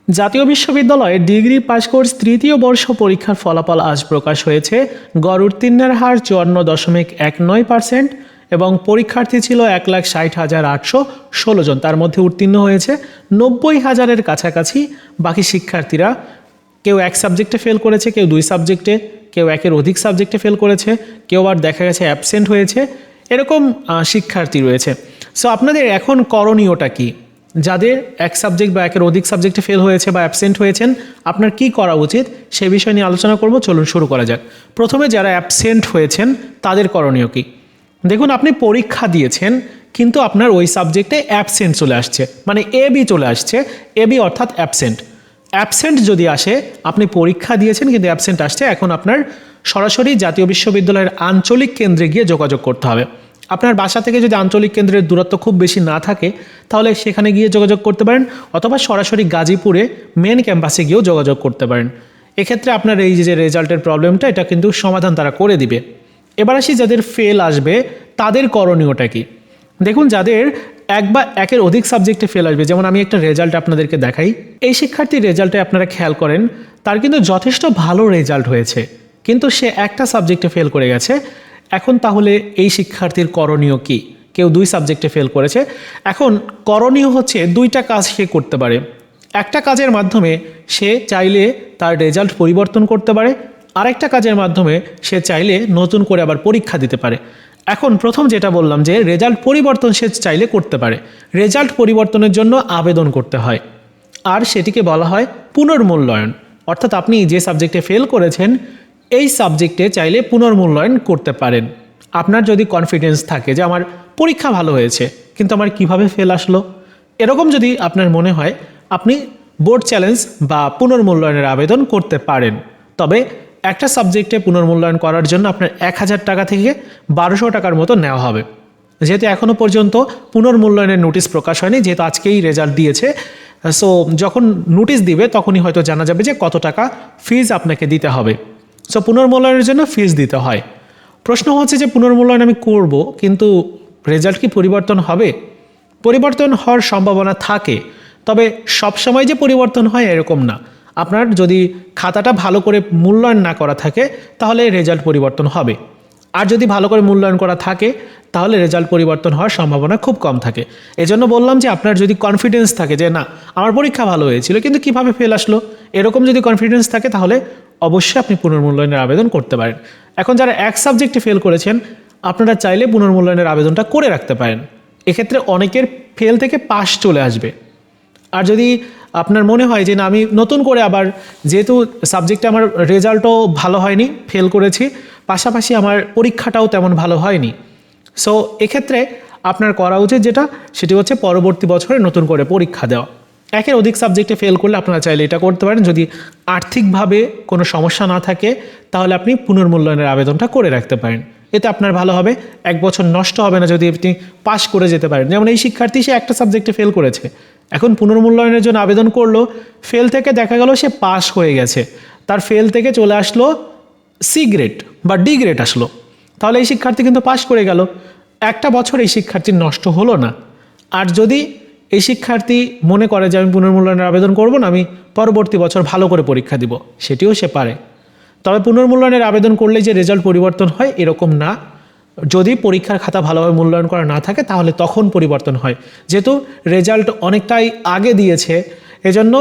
জাতীয় বিশ্ববিদ্যালয়ের degree pass course তৃতীয় বর্ষ পরীক্ষার ফলাফল আজ প্রকাশ হয়েছে। গড় উত্তীর্ণের হার 54.19% এবং পরীক্ষার্থী ছিল 1,60,816 জন। তার মধ্যে উত্তীর্ণ হয়েছে 90,000-এর কাছাকাছি। বাকি শিক্ষার্থীরা কেউ এক সাবজেক্টে ফেল করেছে, কেউ 2 সাবজেক্টে, কেউ একের অধিক সাবজেক্টে ফেল করেছে, কেউ আর দেখা গেছে অ্যাবসেন্ট হয়েছে। এরকম শিক্ষার্থী রয়েছে। সো আপনাদের এখন করণীয়টা কি? যাদের এক সাবজেক্ট বা একের অধিক সাবজেক্টে ফেল হয়েছে বা অ্যাবসেন্ট হয়েছেন, আপনার কি করা উচিত সে বিষয় নিয়ে আলোচনা করব। চলুন শুরু করা যাক। প্রথমে যারা অ্যাবসেন্ট হয়েছেন তাদের করণীয় কি? দেখুন, আপনি পরীক্ষা দিয়েছেন কিন্তু আপনার ওই সাবজেক্টে অ্যাবসেন্ট চলে আসছে, মানে এবি চলে আসছে। এবি অর্থাৎ অ্যাবসেন্ট। অ্যাবসেন্ট যদি আসে, আপনি পরীক্ষা দিয়েছেন কিন্তু অ্যাবসেন্ট আসছে, এখন আপনার সরাসরি জাতীয় বিশ্ববিদ্যালয়ের আঞ্চলিক কেন্দ্রে গিয়ে যোগাযোগ করতে হবে। আপনার বাসা থেকে যদি আঞ্চলিক কেন্দ্রের দূরত্ব খুব বেশি না থাকে তাহলে সেখানে গিয়ে যোগাযোগ করতে পারেন, অথবা সরাসরি গাজীপুরে মেন ক্যাম্পাসে গিয়েও যোগাযোগ করতে পারেন। এক্ষেত্রে আপনার এই যে রেজাল্টের প্রবলেমটা, এটা কিন্তু সমাধান তারা করে দিবে। এবার আসি যাদের ফেল আসবে তাদের করণীয়টা কি? দেখুন, যাদের এক বা একের অধিক সাবজেক্টে ফেল আসবে, যেমন আমি একটা রেজাল্ট আপনাদেরকে দেখাই। এই শিক্ষার্থীর রেজাল্টে আপনারা খেয়াল করেন, তার কিন্তু যথেষ্ট ভালো রেজাল্ট হয়েছে, কিন্তু সে একটা সাবজেক্টে ফেল করে গেছে। এখন তাহলে এই শিক্ষার্থীর করণীয় কি? কেউ 2 সাবজেক্টে ফেল করেছে। এখন করণীয় হচ্ছে 2টা কাজ সে করতে পারে। একটা কাজের মাধ্যমে সে চাইলে তার রেজাল্ট পরিবর্তন করতে পারে, আরেকটা কাজের মাধ্যমে সে চাইলে নতুন করে আবার পরীক্ষা দিতে পারে। এখন প্রথম যেটা বললাম যে রেজাল্ট পরিবর্তন সে চাইলে করতে পারে। রেজাল্ট পরিবর্তনের জন্য আবেদন করতে হয়, আর সেটিকে বলা হয় পুনর্মূল্যায়ন। অর্থাৎ আপনি যে সাবজেক্টে ফেল করেছেন এই সাবজেক্টে চাইলে পুনর্মূল্যায়ন করতে পারেন। আপনার যদি কনফিডেন্স থাকে যে আমার পরীক্ষা ভালো হয়েছে কিন্তু আমার কিভাবে ফেল আসলো, এরকম যদি আপনার মনে হয়, আপনি বোর্ড চ্যালেঞ্জ বা পুনর্মূল্যায়নের আবেদন করতে পারেন। তবে একটা সাবজেক্টে পুনর্মূল্যায়ন করার জন্য আপনার 1,000 টাকা থেকে 1200 টাকার মতো নেওয়া হবে। যেহেতু এখনও পর্যন্ত পুনর্মূল্যায়নের নোটিশ প্রকাশ হয়নি, যেহেতু আজকেই রেজাল্ট দিয়েছে, সো যখন নোটিশ দিবে তখনই হয়তো জানা যাবে যে কত টাকা ফিজ আপনাকে দিতে হবে। সো পুনর্মূল্যায়নের জন্য ফিজ দিতে হয়। প্রশ্ন হচ্ছে যে পুনর্মূল্যায়ন আমি করব, কিন্তু রেজাল্ট কি পরিবর্তন হবে? পরিবর্তন হওয়ার সম্ভাবনা থাকে, তবে সবসময় যে পরিবর্তন হয় এরকম না। আপনার যদি খাতাটা ভালো করে মূল্যায়ন না করা থাকে তাহলে রেজাল্ট পরিবর্তন হবে, আর যদি ভালো করে মূল্যায়ন করা থাকে তাহলে রেজাল্ট পরিবর্তন হওয়ার সম্ভাবনা খুব কম থাকে। এজন্য বললাম যে আপনার যদি কনফিডেন্স থাকে যে না, আমার পরীক্ষা ভালো হয়েছিল কিন্তু কিভাবে ফেল আসলো, এরকম যদি কনফিডেন্স থাকে তাহলে অবশ্যই আপনি পুনর্মূল্যায়নের আবেদন করতে পারেন। এখন যারা এক সাবজেক্টে ফেল করেছেন, আপনারা চাইলে পুনর্মূল্যায়নের আবেদনটা করে রাখতে পারেন। এক্ষেত্রে অনেকের ফেল থেকে পাস চলে আসবে। আর যদি আপনার মনে হয় যে না, আমি নতুন করে আবার, যেহেতু সাবজেক্টে আমার রেজাল্টও ভালো হয়নি, ফেল করেছি, পাশাপাশি আমার পরীক্ষাটাও তেমন ভালো হয়নি, সো এক্ষেত্রে আপনার করা উচিত যেটা, সেটি হচ্ছে পরবর্তী বছরে নতুন করে পরীক্ষা দেওয়া। একের অধিক সাবজেক্টে ফেল করলে আপনারা চাইলে এটা করতে পারেন। যদি আর্থিকভাবে কোনো সমস্যা না থাকে তাহলে আপনি পুনর্মূল্যায়নের আবেদনটা করে রাখতে পারেন। এতে আপনার ভালো হবে, 1 বছর নষ্ট হবে না যদি আপনি পাস করে যেতে পারেন। যেমন এই শিক্ষার্থী, সে একটা সাবজেক্টে ফেল করেছে, এখন পুনর্মূল্যায়নের জন্য আবেদন করলো, ফেল থেকে দেখা গেল সে পাস হয়ে গেছে, তার ফেল থেকে চলে আসলো সি গ্রেড বা ডি গ্রেড আসলো, তাহলে এই শিক্ষার্থী কিন্তু পাস করে গেল। একটা বছর এই শিক্ষার্থীর নষ্ট হলো না। আর যদি এই শিক্ষার্থী মনে করে যে আমি পুনর্মূল্যায়নের আবেদন করব না, আমি পরবর্তী বছর ভালো করে পরীক্ষা দিব, সেটিও সে পারে। তবে পুনর্মূল্যায়নের আবেদন করলে যে রেজাল্ট পরিবর্তন হয় এরকম না। যদি পরীক্ষার খাতা ভালোভাবে মূল্যায়ন করা না থাকে তাহলে তখন পরিবর্তন হয়। যেহেতু রেজাল্ট অনেকটাই আগে দিয়েছে, এজন্য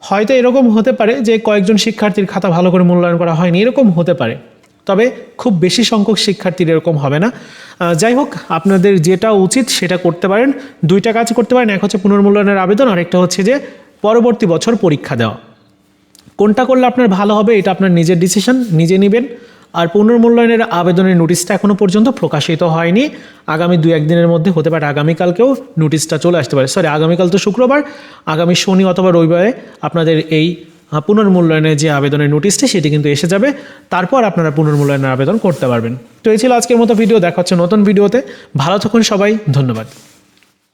হয়তো এরকম হতে পারে যে কয়েকজন শিক্ষার্থীর খাতা ভালো করে মূল্যায়ন করা হয়নি, এরকম হতে পারে। তবে খুব বেশি সংখ্যক শিক্ষার্থীর এরকম হবে না। যাই হোক, আপনাদের যেটা উচিত সেটা করতে পারেন। 2টা কাজ করতে পারেন, এক হচ্ছে পুনর্মূল্যায়নের আবেদন, আর একটা হচ্ছে যে পরবর্তী বছর পরীক্ষা দেওয়া। কোনটা করলে আপনার ভালো হবে এটা আপনার নিজের ডিসিশন, নিজে নেবেন। আর পুনর্মূল্যায়নের আবেদনের নোটিশটা এখনও পর্যন্ত প্রকাশিত হয়নি। আগামী 2-1 দিনের মধ্যে, হতে পারে আগামীকালকেও নোটিশটা চলে আসতে পারে। আগামীকাল তো শুক্রবার, আগামী শনি অথবা রবিবারে আপনাদের এই পুনর্মূল্যায়নের যে আবেদনের নোটিশটি সেটি কিন্তু এসে যাবে। তারপর আপনারা পুনর্মূল্যায়নের আবেদন করতে পারবেন। তো এই ছিল আজকের মতো ভিডিও। দেখা হচ্ছে নতুন ভিডিওতে। ভালো থাকুন সবাই, ধন্যবাদ।